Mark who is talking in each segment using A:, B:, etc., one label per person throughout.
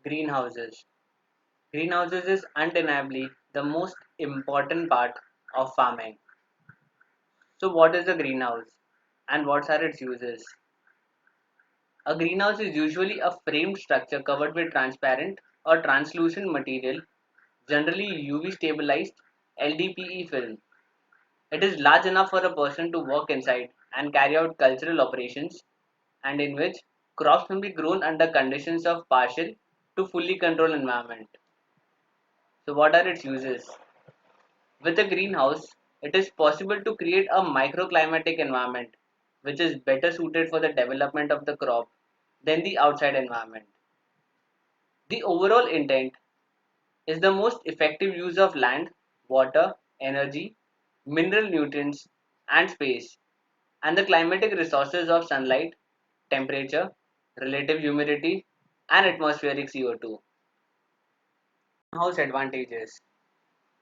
A: Greenhouses. Greenhouses is undeniably the most important part of farming. So what is a greenhouse and what are its uses? A greenhouse is usually a framed structure covered with transparent or translucent material, generally UV stabilized LDPE film. It is large enough for a person to walk inside and carry out cultural operations, and in which crops can be grown under conditions of partial to fully controlled environment. So what are its uses? With a greenhouse, it is possible to create a microclimatic environment which is better suited for the development of the crop than the outside environment. The overall intent is the most effective use of land, water, energy, mineral nutrients, and space, and the climatic resources of sunlight, temperature, relative humidity, and atmospheric CO2. Greenhouse advantages.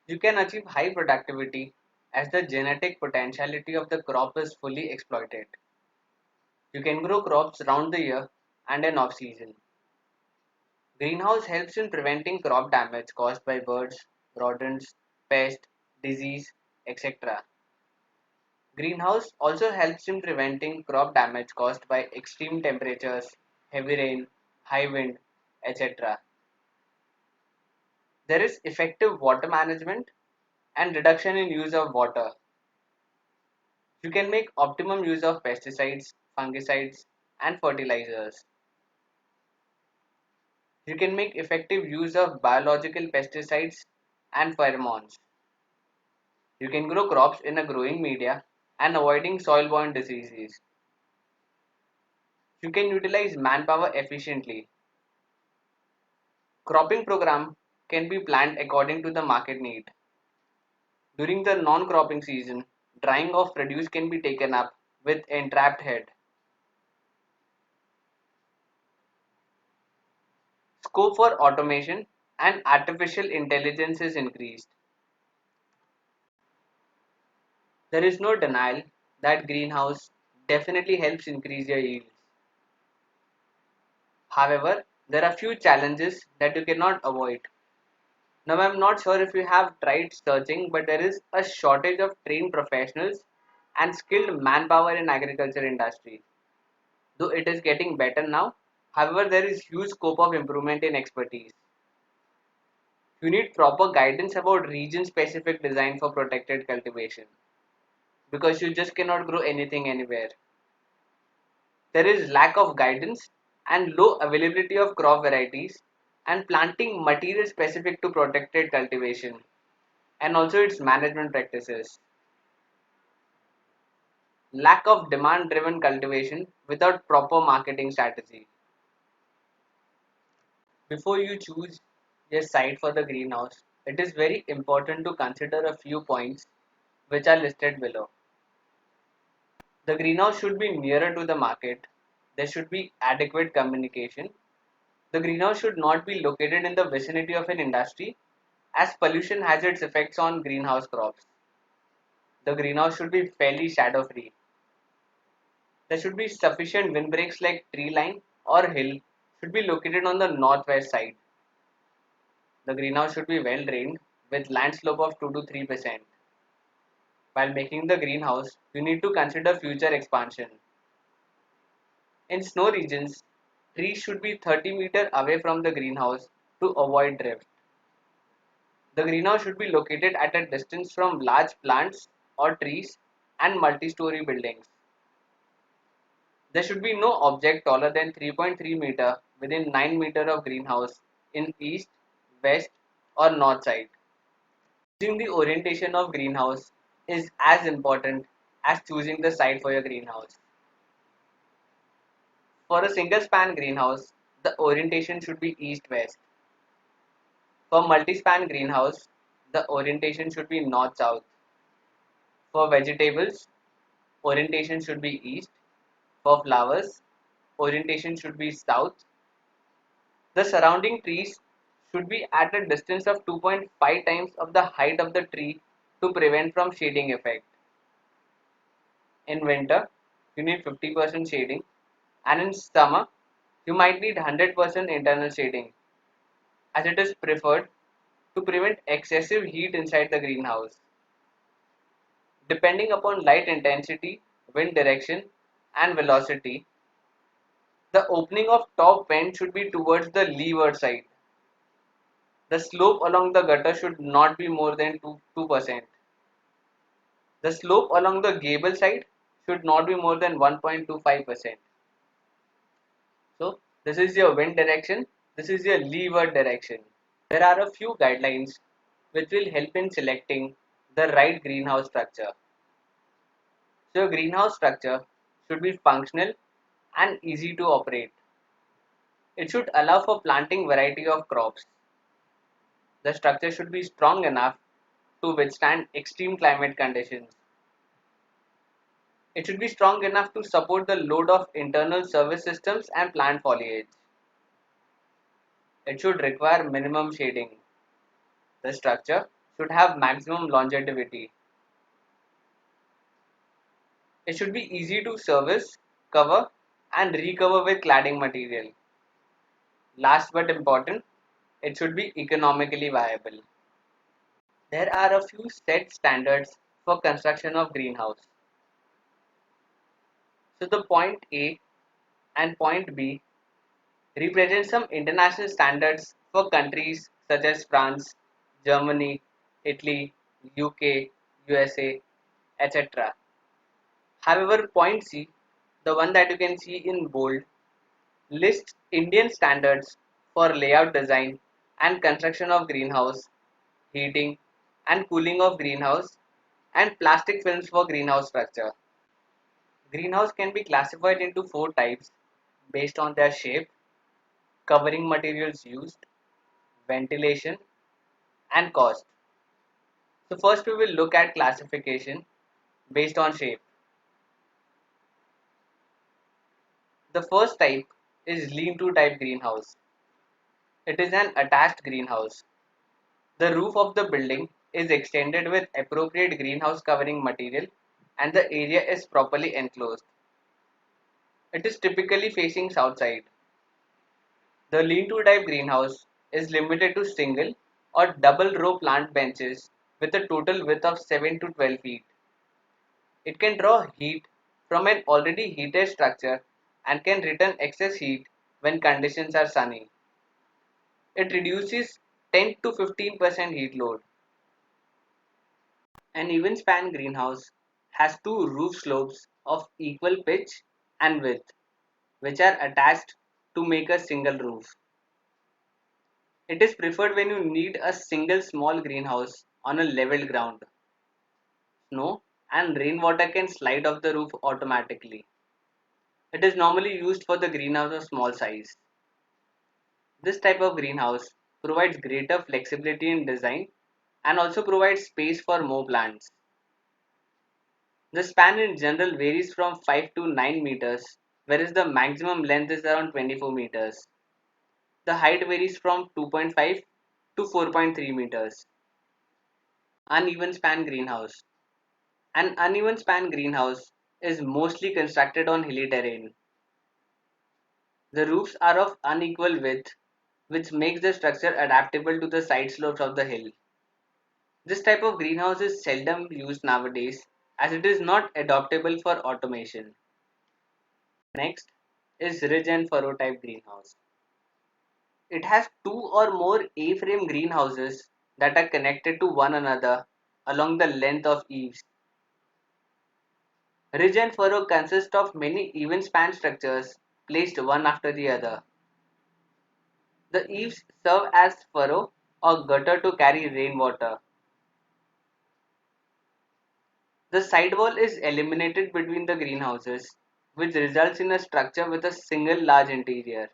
A: You can achieve high productivity as the genetic potentiality of the crop is fully exploited. You can grow crops round the year and in off season. Greenhouse helps in preventing crop damage caused by birds, rodents, pests, disease, etc. Greenhouse also helps in preventing crop damage caused by extreme temperatures, heavy rain, high wind, etc. There is effective water management and reduction in use of water. You can make optimum use of pesticides, fungicides, and fertilizers. You can make effective use of biological pesticides and pheromones. You can grow crops in a growing media and avoiding soil-borne diseases. You can utilize manpower efficiently. Cropping program can be planned according to the market need. During the non-cropping season, drying of produce can be taken up with entrapped head. Scope for automation and artificial intelligence is increased. There is no denial that greenhouse definitely helps increase your yields. However, there are few challenges that you cannot avoid. Now I'm not sure if you have tried searching, but there is a shortage of trained professionals and skilled manpower in agriculture industry. Though it is getting better now, however there is huge scope of improvement in expertise. You need proper guidance about region specific design for protected cultivation because you just cannot grow anything anywhere. There is lack of guidance and low availability of crop varieties and planting material specific to protected cultivation and also its management practices. Lack of demand driven cultivation without proper marketing strategy. Before you choose your site for the greenhouse, it is very important to consider a few points which are listed below. The greenhouse should be nearer to the market. There should be adequate communication. The greenhouse should not be located in the vicinity of an industry as pollution has its effects on greenhouse crops. The greenhouse should be fairly shadow free. There should be sufficient windbreaks like tree line or hill should be located on the northwest side. The greenhouse should be well drained with land slope of 2 to 3%. While making the greenhouse, you need to consider future expansion. In snow regions, trees should be 30 meters away from the greenhouse to avoid drift. The greenhouse should be located at a distance from large plants or trees and multi-story buildings. There should be no object taller than 3.3 meter within 9 meter of greenhouse in east, west or north side. Choosing the orientation of greenhouse is as important as choosing the site for your greenhouse. For a single span greenhouse, the orientation should be east-west. For multi-span greenhouse, the orientation should be north-south. For vegetables, orientation should be east. For flowers, orientation should be south. The surrounding trees should be at a distance of 2.5 times of the height of the tree to prevent from shading effect. In winter, you need 50% shading, and in summer, you might need 100% internal shading, as it is preferred to prevent excessive heat inside the greenhouse. Depending upon light intensity, wind direction, and velocity, the opening of top vent should be towards the leeward side. The slope along the gutter should not be more than 2%. The slope along the gable side should not be more than 1.25%. So this is your wind direction, this is your leeward direction. There are a few guidelines which will help in selecting the right greenhouse structure. So your greenhouse structure should be functional and easy to operate. It should allow for planting variety of crops. The structure should be strong enough to withstand extreme climate conditions. It should be strong enough to support the load of internal service systems and plant foliage. It should require minimum shading. The structure should have maximum longevity. It should be easy to service, cover, and recover with cladding material. Last but important, it should be economically viable. There are a few set standards for construction of greenhouse. So the point A and point B represent some international standards for countries such as France, Germany, Italy, UK, USA, etc. However, point C, the one that you can see in bold, lists Indian standards for layout design and construction of greenhouse, heating and cooling of greenhouse, and plastic films for greenhouse structure. Greenhouse can be classified into four types based on their shape, covering materials used, ventilation, and cost. So first we will look at classification based on shape. The first type is lean-to type greenhouse. It is an attached greenhouse. The roof of the building is extended with appropriate greenhouse covering material and the area is properly enclosed. It is typically facing south side. The lean-to type greenhouse is limited to single or double row plant benches with a total width of 7 to 12 feet. It can draw heat from an already heated structure and can return excess heat when conditions are sunny. It reduces 10 to 15% heat load. An even span greenhouse has two roof slopes of equal pitch and width, which are attached to make a single roof. It is preferred when you need a single small greenhouse on a level ground. Snow and rainwater can slide off the roof automatically. It is normally used for the greenhouse of small size. This type of greenhouse provides greater flexibility in design and also provides space for more plants. The span in general varies from 5 to 9 meters, whereas the maximum length is around 24 meters. The height varies from 2.5 to 4.3 meters. Uneven span greenhouse. An uneven span greenhouse is mostly constructed on hilly terrain. The roofs are of unequal width, which makes the structure adaptable to the side slopes of the hill. This type of greenhouse is seldom used nowadays as it is not adaptable for automation. Next is ridge and furrow type greenhouse. It has two or more A-frame greenhouses that are connected to one another along the length of eaves. Ridge and furrow consist of many even span structures placed one after the other. The eaves serve as furrow or gutter to carry rainwater. The sidewall is eliminated between the greenhouses, which results in a structure with a single large interior.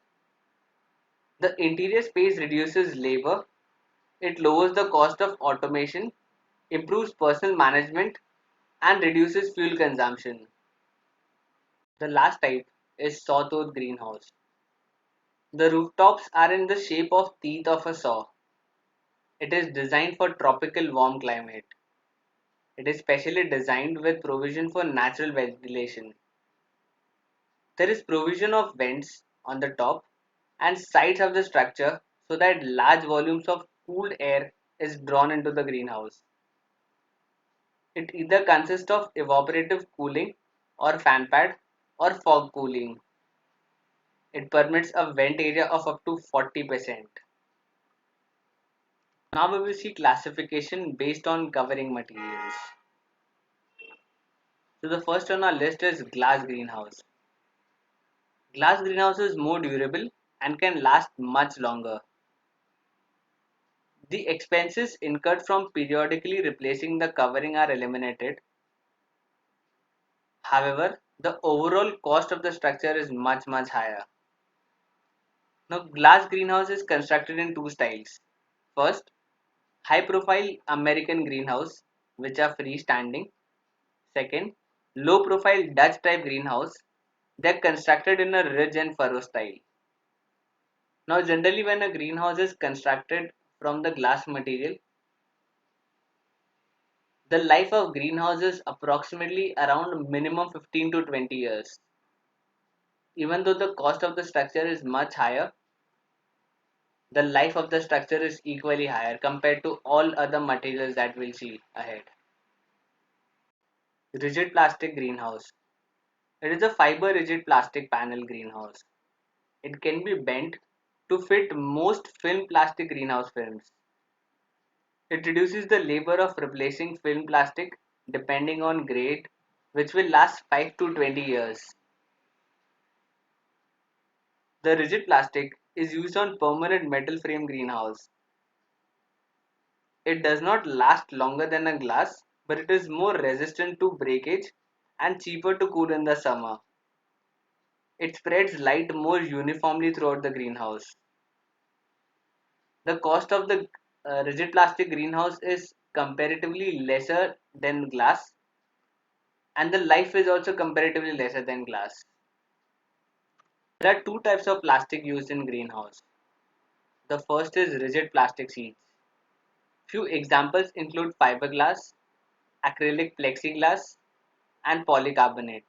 A: The interior space reduces labor, it lowers the cost of automation, improves personal management, and reduces fuel consumption. The last type is sawtooth greenhouse. The rooftops are in the shape of teeth of a saw. It is designed for tropical warm climate. It is specially designed with provision for natural ventilation. There is provision of vents on the top and sides of the structure so that large volumes of cooled air is drawn into the greenhouse. It either consists of evaporative cooling or fan pad or fog cooling. It permits a vent area of up to 40%. Now we will see classification based on covering materials. So the first on our list is glass greenhouse. Glass greenhouse is more durable and can last much longer. The expenses incurred from periodically replacing the covering are eliminated. However, the overall cost of the structure is much higher. Now, glass greenhouse is constructed in two styles. First, high profile American greenhouse, which are freestanding. Second, low profile Dutch type greenhouse. They are constructed in a ridge and furrow style. Now, generally, when a greenhouse is constructed from the glass material, the life of greenhouse is approximately around minimum 15 to 20 years. Even though the cost of the structure is much higher, the life of the structure is equally higher compared to all other materials that we'll see ahead. Rigid plastic greenhouse. It is a fiber rigid plastic panel greenhouse. It can be bent to fit most film plastic greenhouse films. It reduces the labor of replacing film plastic depending on grade, which will last 5 to 20 years. The rigid plastic is used on permanent metal frame greenhouse. It does not last longer than a glass, but it is more resistant to breakage and cheaper to cool in the summer. It spreads light more uniformly throughout the greenhouse. The cost of the rigid plastic greenhouse is comparatively lesser than glass, and the life is also comparatively lesser than glass. There are two types of plastic used in greenhouse. The first is rigid plastic sheets. Few examples include fiberglass, acrylic plexiglass, and polycarbonate.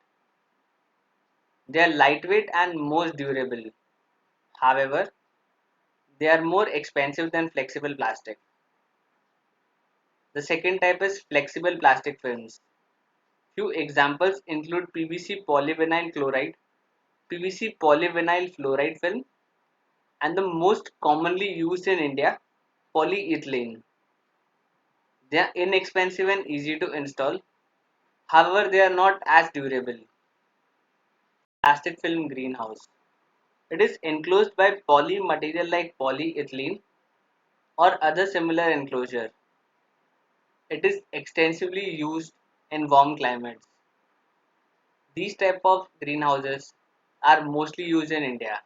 A: They are lightweight and most durable. However, they are more expensive than flexible plastic. The second type is flexible plastic films. Few examples include PVC polyvinyl chloride, PVC polyvinyl fluoride film, and the most commonly used in India, polyethylene. They are inexpensive and easy to install. However, they are not as durable. Plastic film greenhouse. It is enclosed by poly material like polyethylene or other similar enclosure. It is extensively used in warm climates. These type of greenhouses are mostly used in India.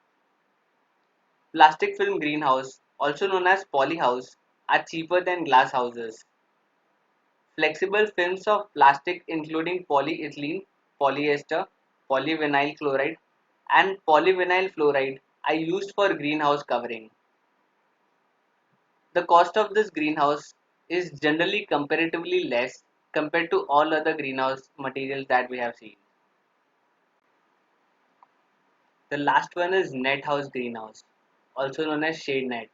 A: Plastic film greenhouse, also known as polyhouse, are cheaper than glass houses. Flexible films of plastic including polyethylene, polyester, polyvinyl chloride, and polyvinyl fluoride are used for greenhouse covering. The cost of this greenhouse is generally comparatively less compared to all other greenhouse materials that we have seen. The last one is net house greenhouse, also known as shade net.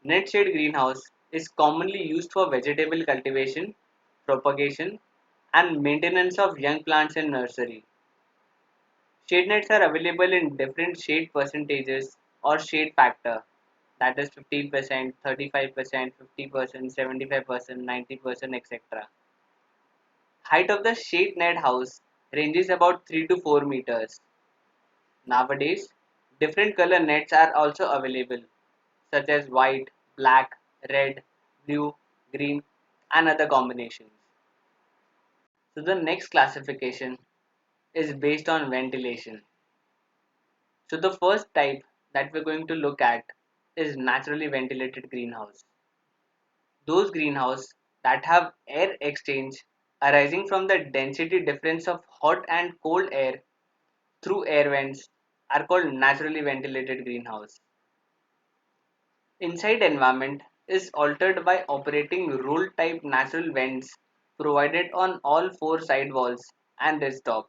A: Net shade greenhouse is commonly used for vegetable cultivation, propagation, and maintenance of young plants in nursery. Shade nets are available in different shade percentages or shade factor, that is 15%, 35%, 50%, 75%, 90%, etc. Height of the shade net house ranges about 3 to 4 meters. Nowadays, different color nets are also available, such as white, black, red, blue, green, and other combinations. So the next classification is based on ventilation. So the first type that we're going to look at is naturally ventilated greenhouse. Those greenhouse that have air exchange arising from the density difference of hot and cold air through air vents are called naturally ventilated greenhouse. Inside environment, is altered by operating roll type natural vents provided on all four side walls and its top.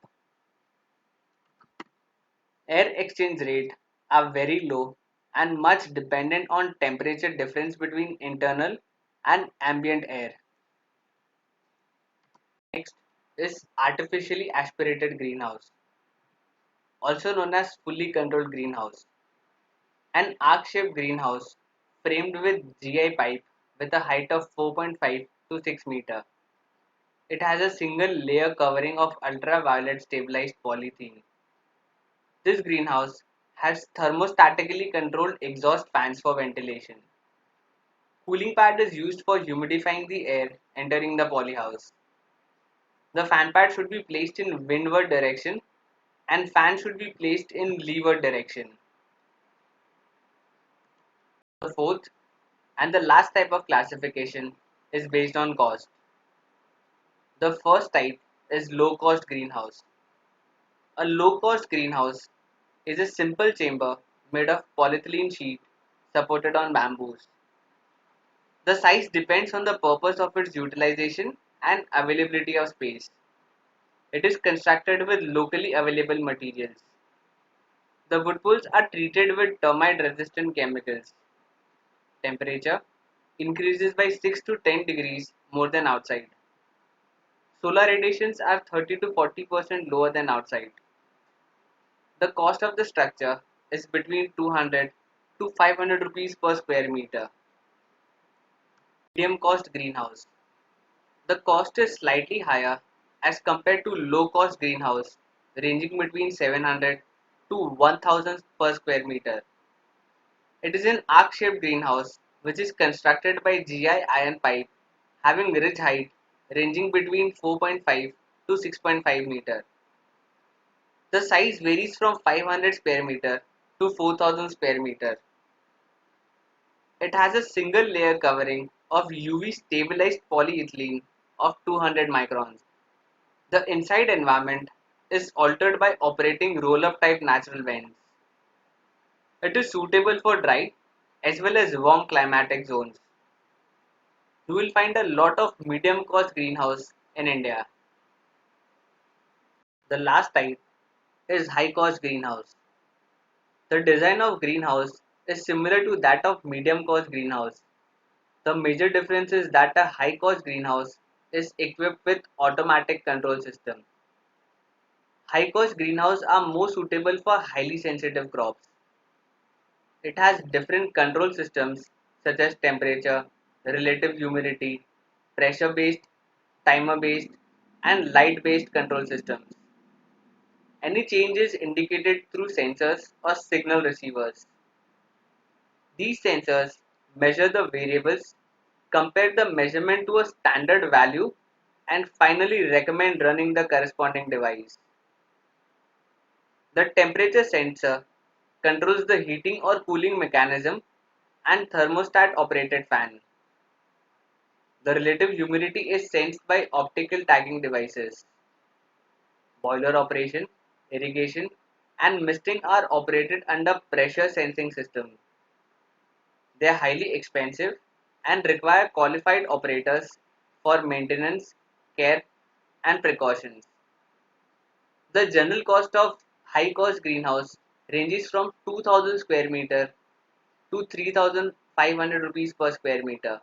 A: Air exchange rate are very low and much dependent on temperature difference between internal and ambient air. Next is artificially aspirated greenhouse, also known as fully controlled greenhouse. An arc-shaped greenhouse framed with GI pipe with a height of 4.5 to 6 meter. It has a single layer covering of ultraviolet stabilized polythene. This greenhouse has thermostatically controlled exhaust fans for ventilation. Cooling pad is used for humidifying the air entering the polyhouse. The fan pad should be placed in windward direction and fan should be placed in leeward direction. The fourth and the last type of classification is based on cost. The first type is low cost greenhouse. A low cost greenhouse is a simple chamber made of polyethylene sheet supported on bamboos. The size depends on the purpose of its utilization and availability of space. It is constructed with locally available materials. The wood pools are treated with termite resistant chemicals. Temperature increases by 6 to 10 degrees more than outside. Solar radiations are 30 to 40% lower than outside. The cost of the structure is between 200 to 500 rupees per square meter. Medium cost greenhouse. The cost is slightly higher as compared to low cost greenhouse ranging between 700 to 1000 per square meter. It is an arc shaped greenhouse which is constructed by GI iron pipe having ridge height ranging between 4.5 to 6.5 meter. The size varies from 500 square meter to 4000 square meter. It has a single layer covering of UV stabilized polyethylene of 200 microns. The inside environment is altered by operating roll-up type natural vents. It is suitable for dry as well as warm climatic zones. You will find a lot of medium cost greenhouse in India. The last type is high cost greenhouse. The design of greenhouse is similar to that of medium cost greenhouse. The major difference is that a high cost greenhouse is equipped with automatic control system. High cost greenhouses are more suitable for highly sensitive crops. It has different control systems such as temperature, relative humidity, pressure based, timer based, and light based control systems. Any change is indicated through sensors or signal receivers. These sensors measure the variables, compare the measurement to a standard value, and finally recommend running the corresponding device. The temperature sensor controls the heating or cooling mechanism and thermostat operated fan. The relative humidity is sensed by optical tagging devices. Boiler operation, irrigation, and misting are operated under pressure sensing systems. They are highly expensive and require qualified operators for maintenance, care, and precautions. The general cost of high cost greenhouse ranges from 2000 square meter to 3500 rupees per square meter.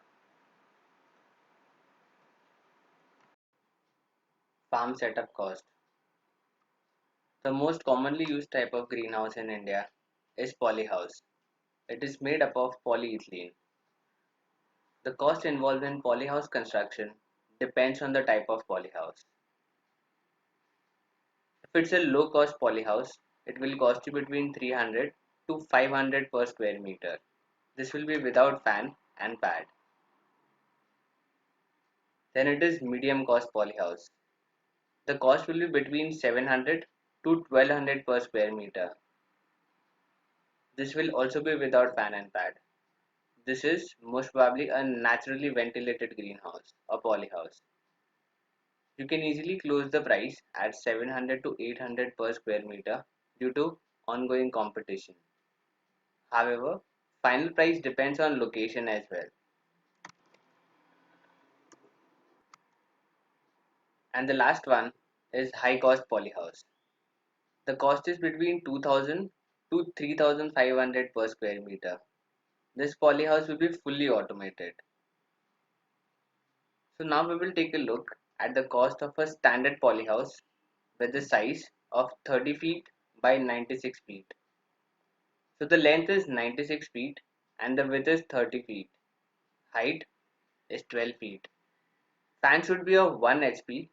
A: Farm setup cost. The most commonly used type of greenhouse in India is polyhouse. It is made up of polyethylene. The cost involved in polyhouse construction depends on the type of polyhouse. If it's a low cost polyhouse, it will cost you between 300 to 500 per square meter. This will be without fan and pad. Then it is medium cost polyhouse. The cost will be between 700 to 1200 per square meter. This will also be without fan and pad. This is most probably a naturally ventilated greenhouse or polyhouse. You can easily close the price at 700 to 800 per square meter due to ongoing competition. However, final price depends on location as well. And the last one is high cost polyhouse. The cost is between 2000 to 3500 per square meter. This polyhouse will be fully automated. So now we will take a look at the cost of a standard polyhouse with the size of 30 feet by 96 feet. So the length is 96 feet and the width is 30 feet. Height is 12 feet. Fan should be of 1 HP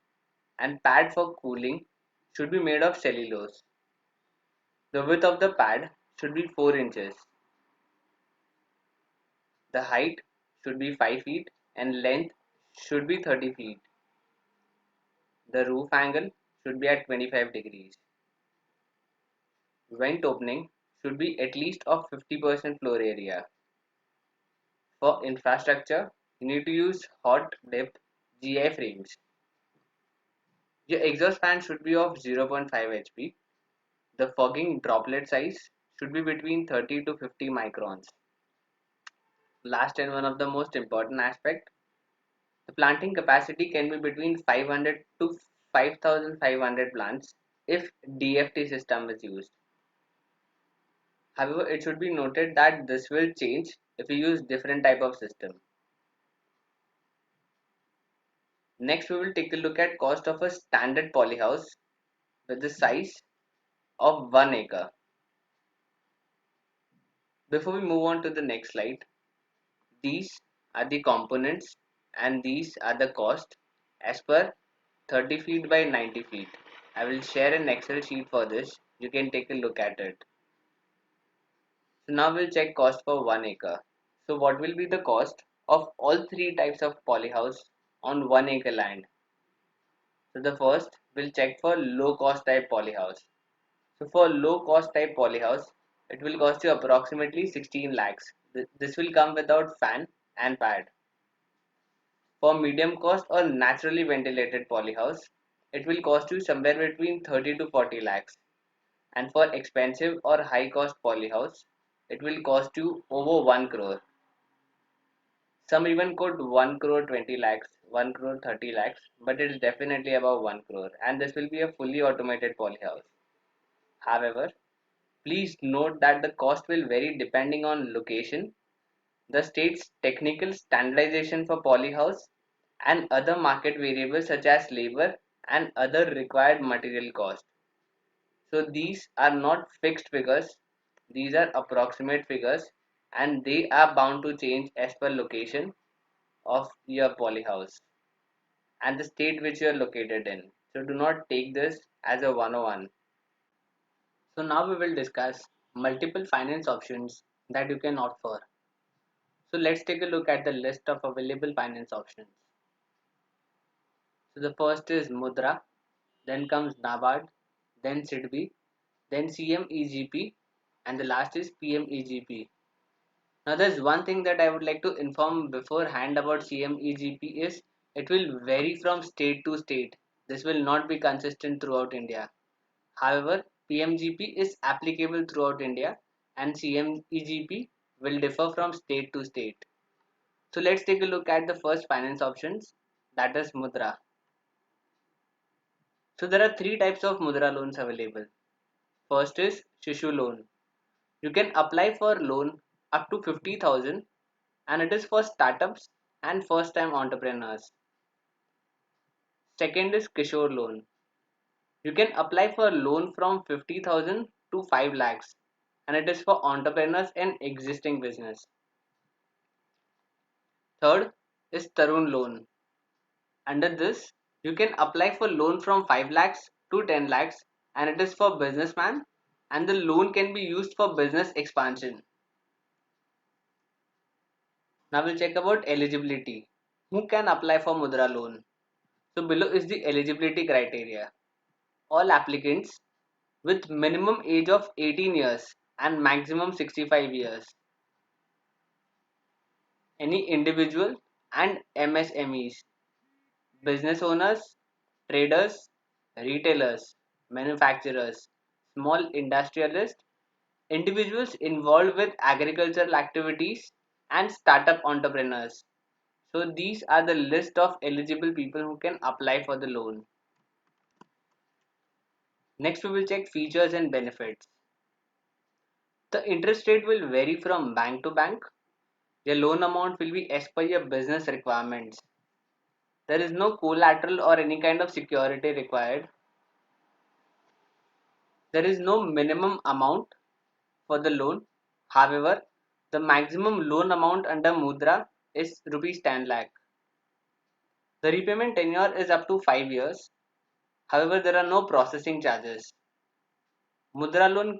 A: and pad for cooling should be made of cellulose. The width of the pad should be 4 inches. The height should be 5 feet and length should be 30 feet. The roof angle should be at 25 degrees. Vent opening should be at least of 50% floor area. For infrastructure, you need to use hot dip GI frames. Your exhaust fan should be of 0.5 HP. The fogging droplet size should be between 30 to 50 microns. Last and one of the most important aspect, the planting capacity can be between 500 to 5500 plants if DFT system is used. However, it should be noted that this will change if you use different type of system. Next, we will take a look at cost of a standard polyhouse with the size of 1 acre. Before we move on to the next slide, these are the components and these are the cost as per 30 feet by 90 feet. I will share an Excel sheet for this. You can take a look at it. So now we'll check cost for 1 acre. So what will be the cost of all three types of polyhouse on 1 acre land? So the first we'll check for low cost type polyhouse. So for low cost type polyhouse, it will cost you approximately 16 lakhs. This will come without fan and pad. For medium cost or naturally ventilated polyhouse, it will cost you somewhere between 30 to 40 lakhs. And for expensive or high cost polyhouse, it will cost you over 1 crore. Some even quote 1 crore 20 lakhs, 1 crore 30 lakhs, but it is definitely above 1 crore and this will be a fully automated polyhouse. However, please note that the cost will vary depending on location, the state's technical standardization for polyhouse, and other market variables such as labor and other required material cost. So these are not fixed figures, these are approximate figures and they are bound to change as per location of your polyhouse and the state which you are located in. So do not take this as a 101. So now we will discuss multiple finance options that you can opt for. So let's take a look at the list of available finance options. So the first is Mudra, then comes NABARD, then SIDBI, then CMEGP, and the last is PMEGP. Now there's one thing that I would like to inform beforehand about CMEGP is it will vary from state to state. This will not be consistent throughout India. However, PMGP is applicable throughout India and CMEGP will differ from state to state. So let's take a look at the first finance options, that is Mudra. So there are three types of Mudra loans available. First is Shishu loan. You can apply for loan up to 50,000 and it is for startups and first time entrepreneurs. Second is Kishore loan. You can apply for loan from 50,000 to 5 lakhs and it is for entrepreneurs and existing business. Third is Tarun loan. Under this, you can apply for loan from 5 lakhs to 10 lakhs and it is for businessman and the loan can be used for business expansion. Now we'll check about eligibility. Who can apply for Mudra loan? So below is the eligibility criteria. All applicants with minimum age of 18 years and maximum 65 years. Any individual and MSMEs, business owners, traders, retailers, manufacturers, small industrialists, individuals involved with agricultural activities and startup entrepreneurs. So these are the list of eligible people who can apply for the loan. Next, we will check features and benefits. The interest rate will vary from bank to bank. Your loan amount will be as per your business requirements. There is no collateral or any kind of security required. There is no minimum amount for the loan. However, the maximum loan amount under Mudra is rupees 10 lakh. The repayment tenure is up to 5 years. However, there are no processing charges. Mudra loan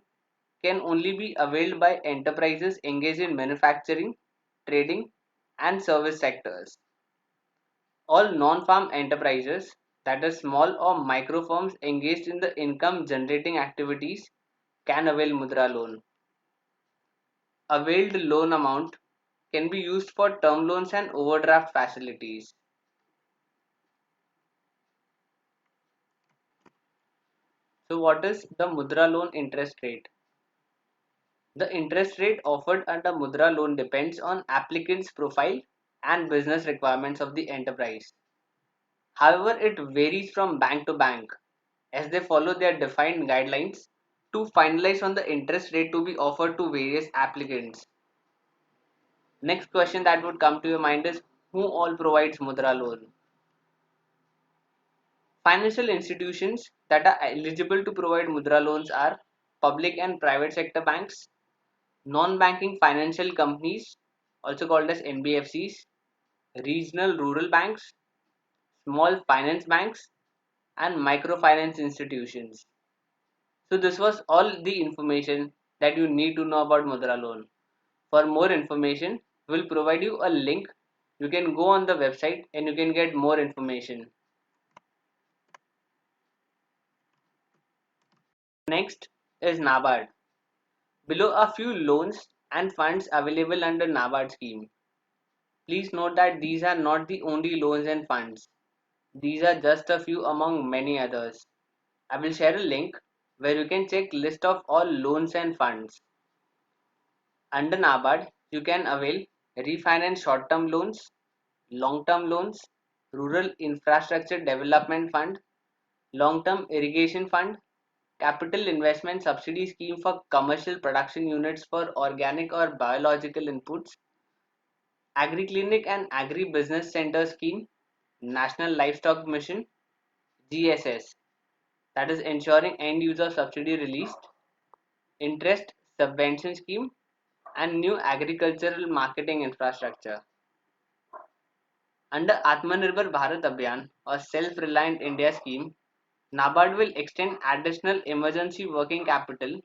A: can only be availed by enterprises engaged in manufacturing, trading, and service sectors. All non-farm enterprises, that is small or micro firms engaged in the income generating activities, can avail Mudra loan. Availed loan amount can be used for term loans and overdraft facilities. So what is the Mudra loan interest rate? The interest rate offered under Mudra loan depends on applicant's profile and business requirements of the enterprise. However, it varies from bank to bank as they follow their defined guidelines to finalize on the interest rate to be offered to various applicants. Next question that would come to your mind is who all provides Mudra loan? Financial institutions that are eligible to provide Mudra loans are public and private sector banks, non-banking financial companies, also called as NBFCs, regional rural banks, small finance banks, and microfinance institutions. So this was all the information that you need to know about Mudra loan. For more information, we'll provide you a link. You can go on the website and you can get more information. Next is NABARD. Below are few loans and funds available under NABARD scheme. Please note that these are not the only loans and funds. These are just a few among many others. I will share a link where you can check list of all loans and funds. Under NABARD, you can avail refinance short-term loans, long-term loans, rural infrastructure development fund, long-term irrigation fund, capital investment subsidy scheme for commercial production units for organic or biological inputs, agri-clinic and agri-business center scheme, National Livestock Mission, GSS, that is ensuring end user subsidy released, interest subvention scheme, and new agricultural marketing infrastructure. Under Atmanirbhar Bharat Abhiyan or Self-Reliant India scheme, NABARD will extend additional emergency working capital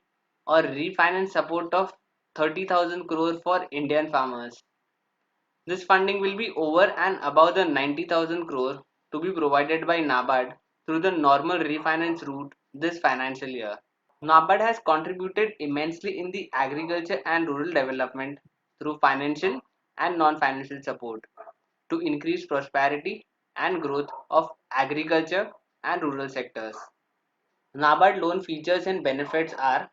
A: or refinance support of 30,000 crore for Indian farmers. This funding will be over and above the 90,000 crore to be provided by NABARD through the normal refinance route this financial year. NABARD has contributed immensely in the agriculture and rural development through financial and non-financial support to increase prosperity and growth of agriculture and rural sectors. NABARD loan features and benefits are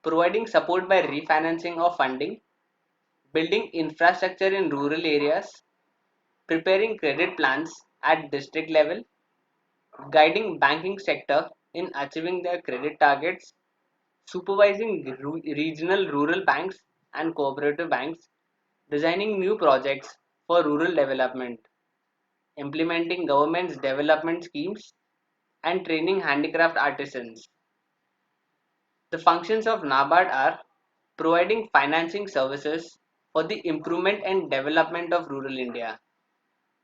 A: providing support by refinancing of funding, building infrastructure in rural areas, preparing credit plans at district level, guiding banking sector in achieving their credit targets, supervising regional rural banks and cooperative banks, designing new projects for rural development, implementing government's development schemes, and training handicraft artisans. The functions of NABARD are providing financing services for the improvement and development of rural India,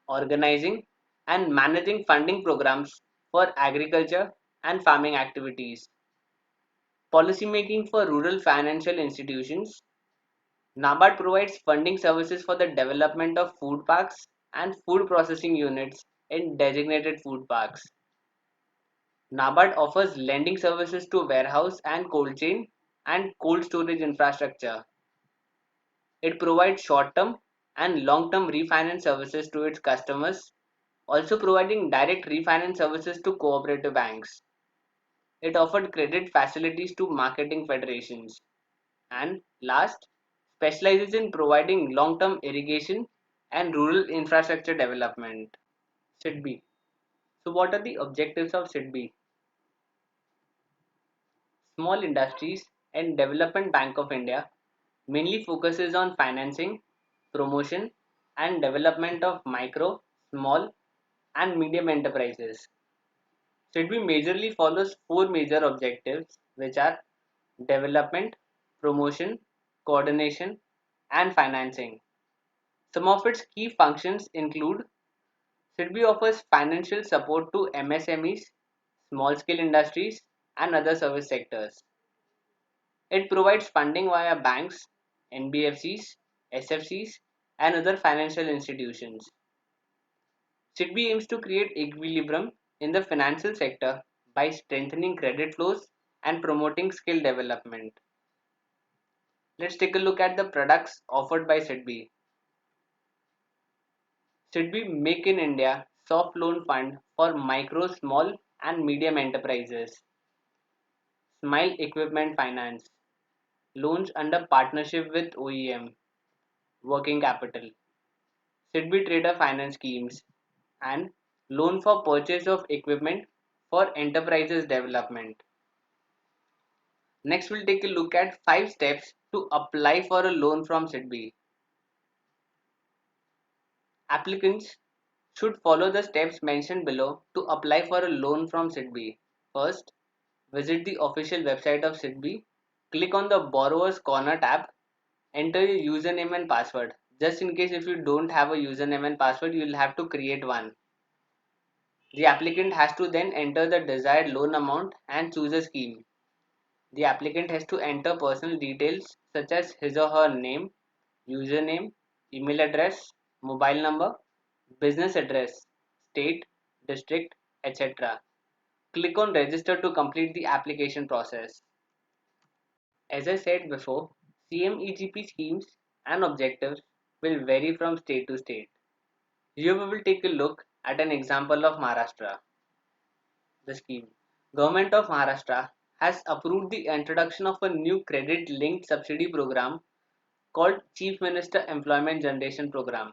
A: organizing and managing funding programs for agriculture and farming activities, policy making for rural financial institutions. NABARD provides funding services for the development of food parks and food processing units in designated food parks. NABARD offers lending services to warehouse and cold chain and cold storage infrastructure. It provides short-term and long-term refinance services to its customers, also providing direct refinance services to cooperative banks. It offered credit facilities to marketing federations. And last, specializes in providing long-term irrigation and rural infrastructure development. SIDBI. So what are the objectives of SIDBI? Small Industries and Development Bank of India mainly focuses on financing, promotion and development of micro, small and medium enterprises. SIDBI majorly follows four major objectives which are development, promotion, coordination and financing. Some of its key functions include SIDBI offers financial support to MSMEs, small scale industries and other service sectors. It provides funding via banks, NBFCs, SFCs and other financial institutions. SIDBI aims to create equilibrium in the financial sector by strengthening credit flows and promoting skill development. Let's take a look at the products offered by SIDBI. SIDBI Make in India Soft Loan Fund for Micro, Small and Medium Enterprises. Smile Equipment Finance. Loans under partnership with OEM. Working Capital. SIDBI Trader Finance Schemes. And Loan for Purchase of Equipment for Enterprises Development. Next, we'll take a look at 5 steps to apply for a loan from SIDBI. Applicants should follow the steps mentioned below to apply for a loan from SIDBI. First, visit the official website of SIDBI, click on the Borrower's Corner tab, enter your username and password. Just in case if you don't have a username and password, you will have to create one. The applicant has to then enter the desired loan amount and choose a scheme. The applicant has to enter personal details such as his or her name, username, email address, mobile number, business address, state, district, etc. Click on register to complete the application process. As I said before, CMEGP schemes and objectives will vary from state to state. Here we will take a look at an example of Maharashtra. The scheme. Government of Maharashtra has approved the introduction of a new credit linked subsidy program called Chief Minister Employment Generation Program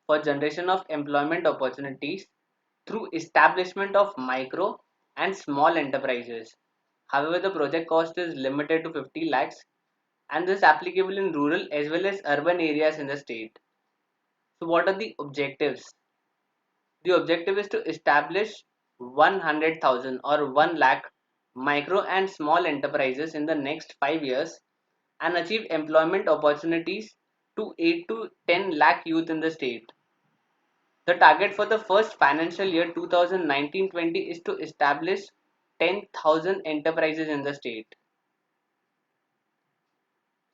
A: for generation of employment opportunities through establishment of micro and small enterprises. However, the project cost is limited to 50 lakhs and this is applicable in rural as well as urban areas in the state. So what are the objectives? The objective is to establish 100,000 or 1 lakh micro and small enterprises in the next 5 years and achieve employment opportunities to 8 to 10 lakh youth in the state. The target for the first financial year 2019-20 is to establish 10,000 enterprises in the state.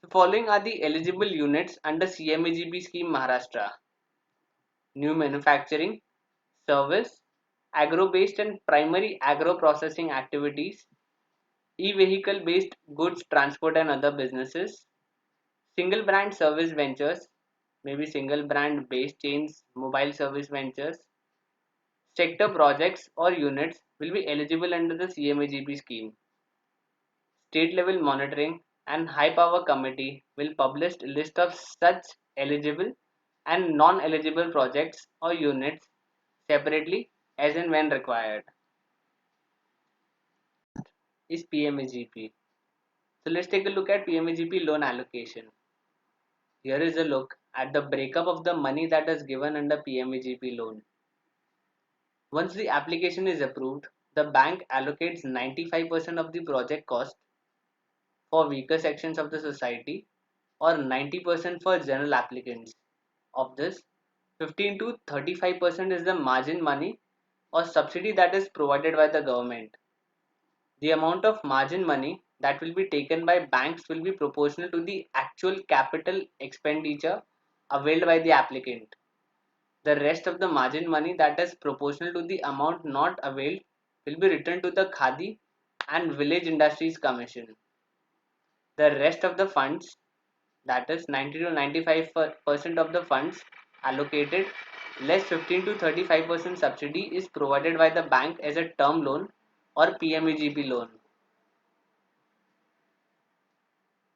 A: The following are the eligible units under CMAGP scheme Maharashtra: new manufacturing, service, agro-based and primary agro-processing activities, e-vehicle based goods transport and other businesses, single brand service ventures, maybe single brand based chains, mobile service ventures, sector projects or units will be eligible under the CMAGP scheme. State level monitoring and high power committee will publish a list of such eligible and non-eligible projects or units separately as and when required. Is PMAGP. So let's take a look at PMAGP loan allocation. Here is a look at the breakup of the money that is given under PMAGP loan. Once the application is approved, the bank allocates 95% of the project cost for weaker sections of the society or 90% for general applicants. Of this, 15 to 35% is the margin money or subsidy that is provided by the government. The amount of margin money that will be taken by banks will be proportional to the actual capital expenditure availed by the applicant. The rest of the margin money that is proportional to the amount not availed will be returned to the Khadi and Village Industries Commission. The rest of the funds, that is 90 to 95% of the funds allocated less 15 to 35% subsidy is provided by the bank as a term loan or PMEGP loan.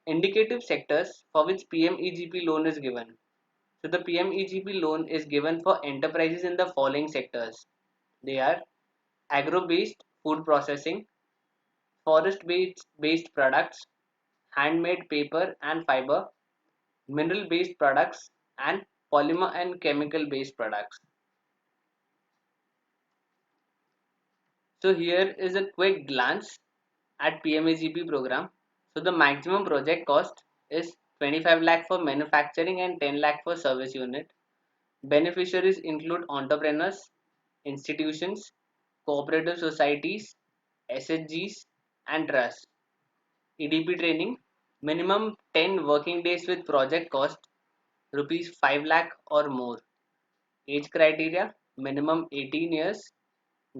A: Indicative sectors for which PMEGP loan is given. So the PMEGP loan is given for enterprises in the following sectors. They are agro-based food processing, forest-based products, handmade paper and fiber, mineral-based products, and polymer and chemical-based products. So here is a quick glance at PMAGP program. So the maximum project cost is 25 lakh for manufacturing and 10 lakh for service unit. Beneficiaries include entrepreneurs, institutions, cooperative societies, SHGs, and trusts. EDP training, minimum 10 working days with project cost rupees 5 lakh or more. Age criteria, minimum 18 years.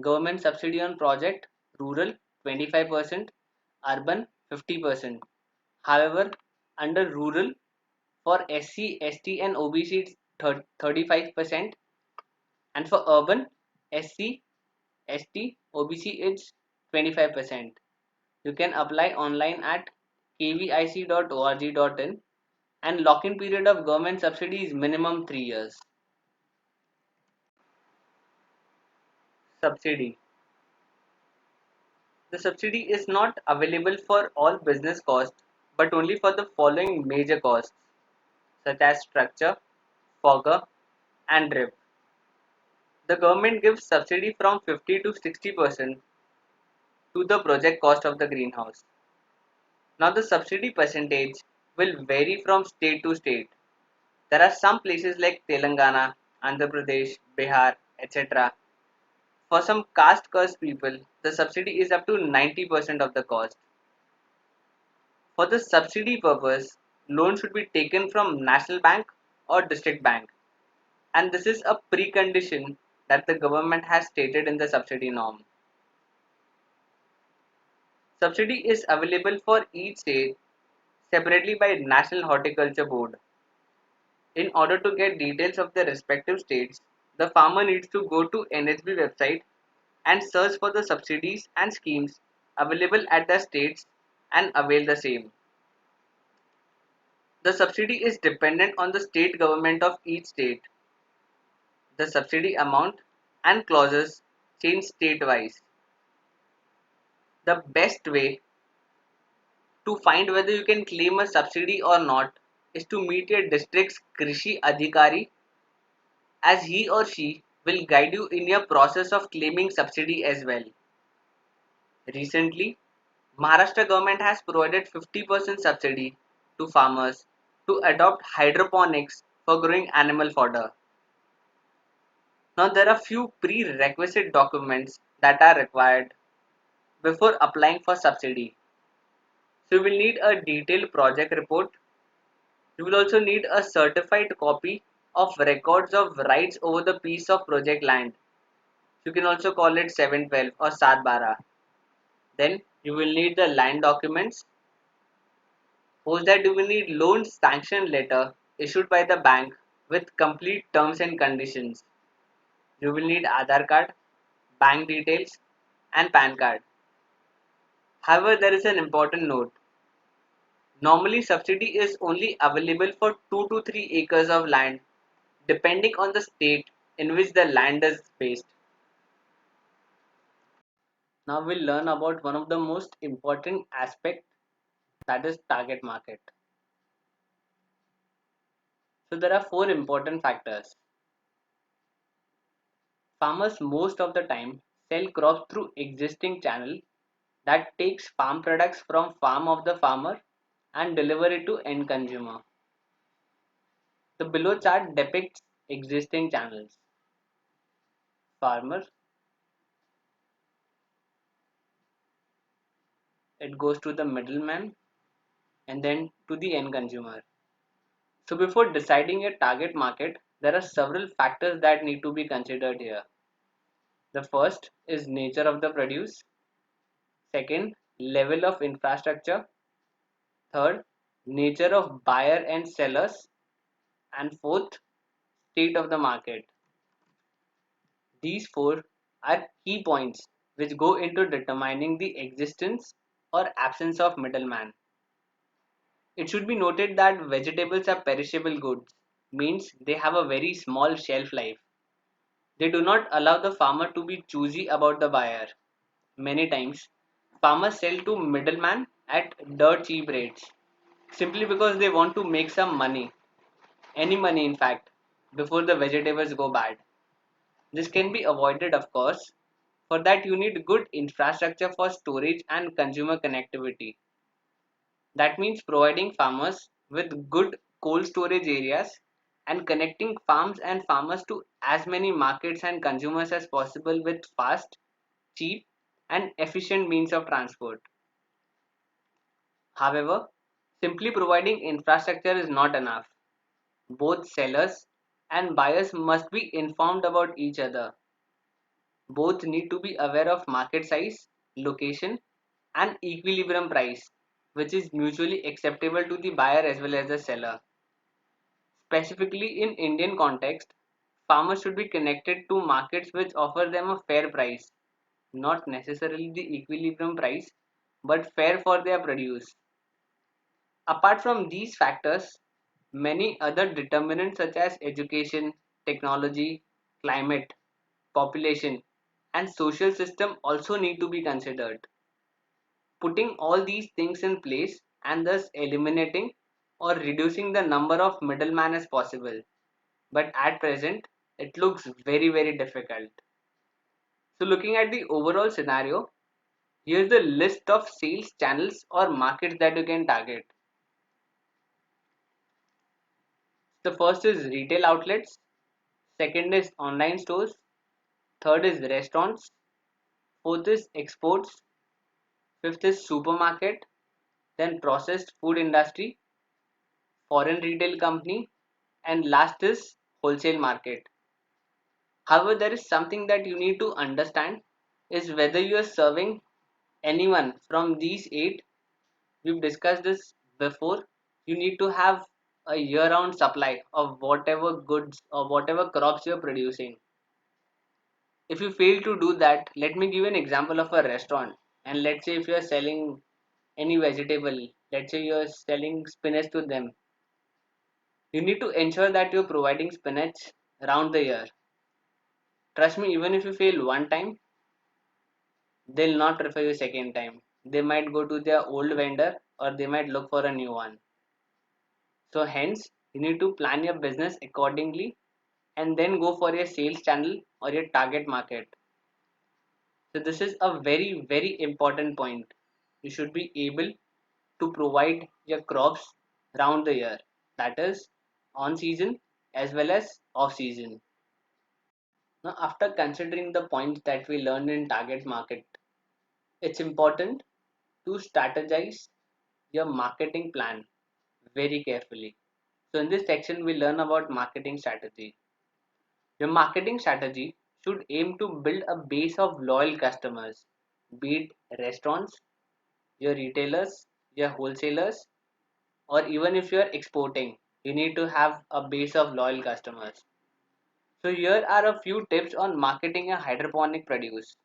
A: Government subsidy on project, rural 25%, urban 50%. However, under rural, for SC, ST and OBC it's 35%, and for urban, SC, ST, OBC it's 25%. You can apply online at kvic.org.in, and lock-in period of government subsidy is minimum 3 years. Subsidy. The subsidy is not available for all business costs but only for the following major costs such as structure, fogger, and drip. The government gives subsidy from 50 to 60% to the project cost of the greenhouse. Now the subsidy percentage will vary from state to state. There are some places like Telangana, Andhra Pradesh, Bihar, etc. For some caste cursed people, the subsidy is up to 90% of the cost. For the subsidy purpose, loan should be taken from National Bank or District Bank, and this is a precondition that the government has stated in the subsidy norm. Subsidy is available for each state separately by National Horticulture Board. In order to get details of the respective states, the farmer needs to go to NHB website and search for the subsidies and schemes available at the states and avail the same. The subsidy is dependent on the state government of each state. The subsidy amount and clauses change state-wise. The best way to find whether you can claim a subsidy or not is to meet your district's Krishi Adhikari, as he or she will guide you in your process of claiming subsidy as well. Recently, Maharashtra government has provided 50% subsidy to farmers to adopt hydroponics for growing animal fodder. Now there are few prerequisite documents that are required before applying for subsidy. So you will need a detailed project report. You will also need a certified copy of records of rights over the piece of project land. You can also call it 712 or Sat Bara. Then you will need the land documents. Post that you will need loan sanction letter issued by the bank with complete terms and conditions. You will need Aadhaar card, bank details, and PAN card. However, there is an important note. Normally, subsidy is only available for 2 to 3 acres of land, depending on the state in which the land is based. Now we'll learn about one of the most important aspect, that is target market. So there are four important factors. Farmers most of the time sell crops through existing channel that takes farm products from farm of the farmer and deliver it to end consumer. The below chart depicts existing channels. Farmer, it goes to the middleman and then to the end consumer. So before deciding a target market, there are several factors that need to be considered here. The first is nature of the produce. Second, level of infrastructure. Third, nature of buyer and sellers. And fourth, state of the market. These four are key points which go into determining the existence or absence of middleman. It should be noted that vegetables are perishable goods, means they have a very small shelf life. They do not allow the farmer to be choosy about the buyer. Many times, farmers sell to middlemen at dirt cheap rates simply because they want to make some money, any money in fact, before the vegetables go bad. This can be avoided, of course. For that, you need good infrastructure for storage and consumer connectivity. That means providing farmers with good cold storage areas and connecting farms and farmers to as many markets and consumers as possible with fast, cheap, and efficient means of transport. However, simply providing infrastructure is not enough. Both sellers and buyers must be informed about each other. Both need to be aware of market size, location, and equilibrium price, which is mutually acceptable to the buyer as well as the seller. Specifically in Indian context, farmers should be connected to markets which offer them a fair price, not necessarily the equilibrium price, but fair for their produce. Apart from these factors, many other determinants such as education, technology, climate, population, and social system also need to be considered. Putting all these things in place and thus eliminating or reducing the number of middlemen as possible. But at present, it looks very difficult. So looking at the overall scenario, here's the list of sales channels or markets that you can target. The first is retail outlets, second is online stores, third is restaurants, fourth is exports, fifth is supermarket, then processed food industry, foreign retail company, and last is wholesale market. However, there is something that you need to understand is whether you are serving anyone from these eight. We've discussed this before. You need to have a year-round supply of whatever goods or whatever crops you're producing. If you fail to do that, let me give you an example of a restaurant. And let's say if you're selling any vegetable, let's say you're selling spinach to them, you need to ensure that you're providing spinach around the year. Trust me, even if you fail one time, they'll not refer you second time. They might go to their old vendor or they might look for a new one. So hence, you need to plan your business accordingly and then go for your sales channel or your target market. So this is a very important point. You should be able to provide your crops round the year. That is on season as well as off season. Now after considering the points that we learned in target market, it's important to strategize your marketing plan very carefully. So in this section we learn about marketing strategy. Your marketing strategy should aim to build a base of loyal customers, be it restaurants, your retailers, your wholesalers, or even if you're exporting, you need to have a base of loyal customers. So here are a few tips on marketing a hydroponic produce.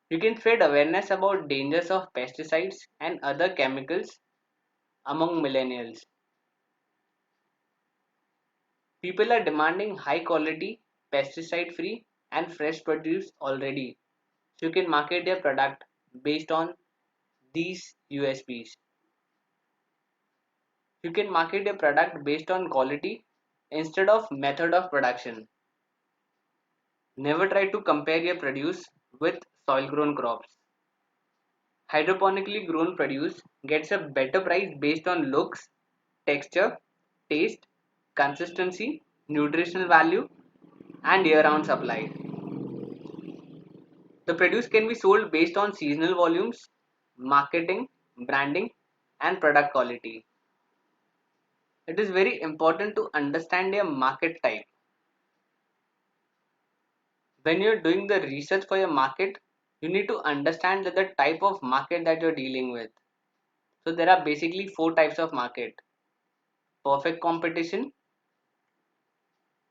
A: You can spread awareness about dangers of pesticides and other chemicals among millennials. People are demanding high quality, pesticide free and fresh produce already. So you can market your product based on these USPs. You can market your product based on quality instead of method of production. Never try to compare your produce with soil grown crops. Hydroponically grown produce gets a better price based on looks, texture, taste, consistency, nutritional value, and year round supply. The produce can be sold based on seasonal volumes, marketing, branding, and product quality. It is very important to understand your market type. When you're doing the research for your market, you need to understand that the type of market that you're dealing with. So there are basically four types of market: perfect competition,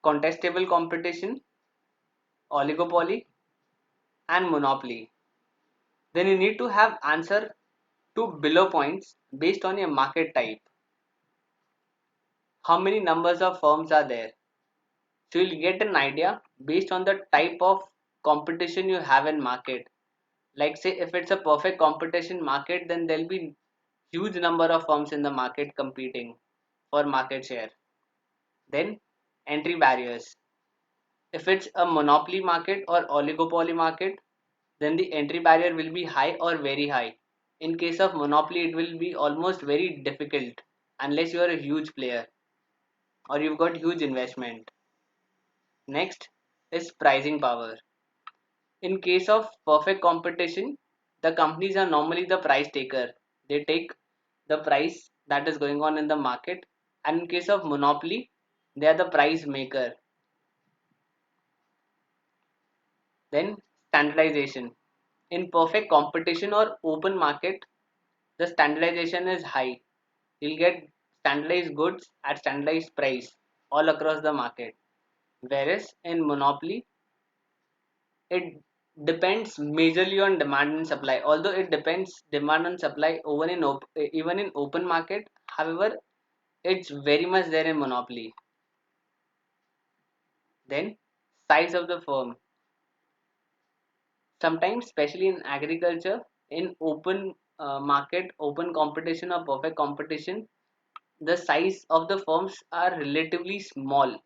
A: contestable competition, oligopoly, and monopoly. Then you need to have answer to below points based on your market type. how many numbers of firms are there. So you'll get an idea based on the type of competition you have in market. Like say if it's a perfect competition market, then there'll be huge number of firms in the market competing for market share. Then entry barriers. If it's a monopoly market or oligopoly market, then the entry barrier will be high or very high. In case of monopoly, it will be almost very difficult unless you are a huge player or you've got huge investment. Next is pricing power. In case of perfect competition, the companies are normally the price taker. They take the price that is going on in the market, and in case of monopoly, they are the price maker. Then standardization. In perfect competition or open market, the standardization is high. You'll get standardized goods at standardized price all across the market. Whereas in monopoly, it depends majorly on demand and supply. Although it depends demand and supply even in open market, however, it's very much there in monopoly. Then size of the firm. Sometimes, especially in agriculture, in open market, open competition or perfect competition, the size of the firms are relatively small.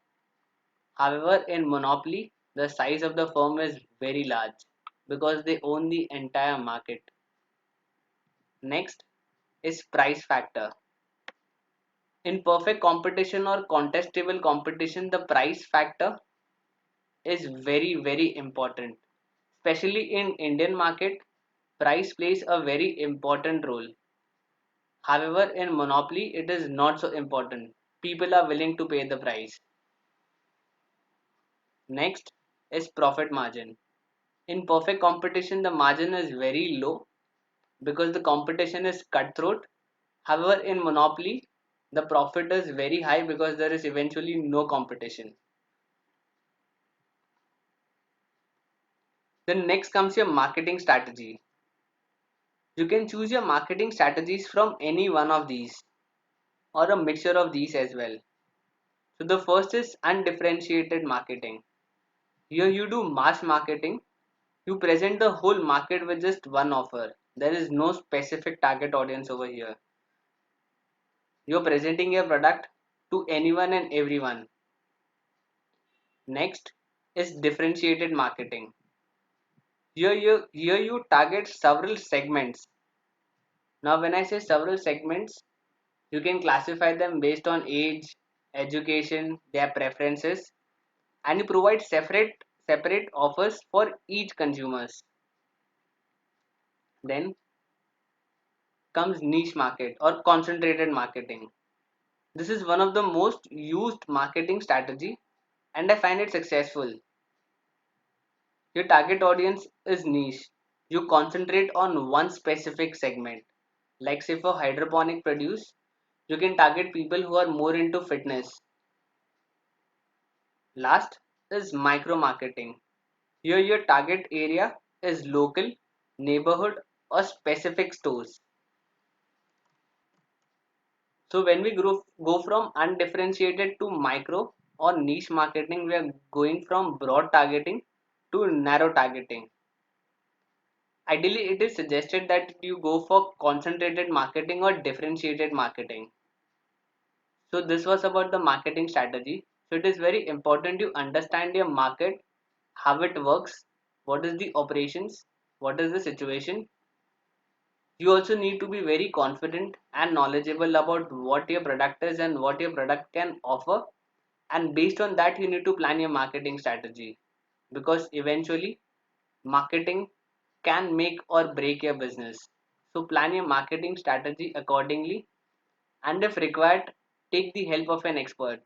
A: However, in monopoly, the size of the firm is very large because they own the entire market. Next is price factor. In perfect competition or contestable competition, the price factor is very important. Especially in Indian market, price plays a very important role. However, in monopoly, it is not so important. People are willing to pay the price. Next is profit margin. In perfect competition, the margin is very low because the competition is cutthroat. However, in monopoly, the profit is very high because there is eventually no competition. Then next comes your marketing strategy. You can choose your marketing strategies from any one of these or a mixture of these as well. So the first is undifferentiated marketing. Here you do mass marketing. You present the whole market with just one offer. There is no specific target audience over here. You're presenting your product to anyone and everyone. Next is differentiated marketing. Here you target several segments. Now when I say several segments, you can classify them based on age, education, their preferences, and you provide separate offers for each consumers. Then comes niche market or concentrated marketing. This is one of the most used marketing strategy and I find it successful. Your target audience is niche. You concentrate on one specific segment. Like say for hydroponic produce, you can target people who are more into fitness. Last is micro marketing. Here your target area is local, neighborhood or specific stores. So when we go from undifferentiated to micro or niche marketing, we are going from broad targeting to narrow targeting. Ideally, it is suggested that you go for concentrated marketing or differentiated marketing. So this was about the marketing strategy. So it is very important you understand your market, how it works, what is the operations, what is the situation. You also need to be very confident and knowledgeable about what your product is and what your product can offer. And based on that, you need to plan your marketing strategy because eventually marketing can make or break your business. So plan your marketing strategy accordingly and if required, take the help of an expert.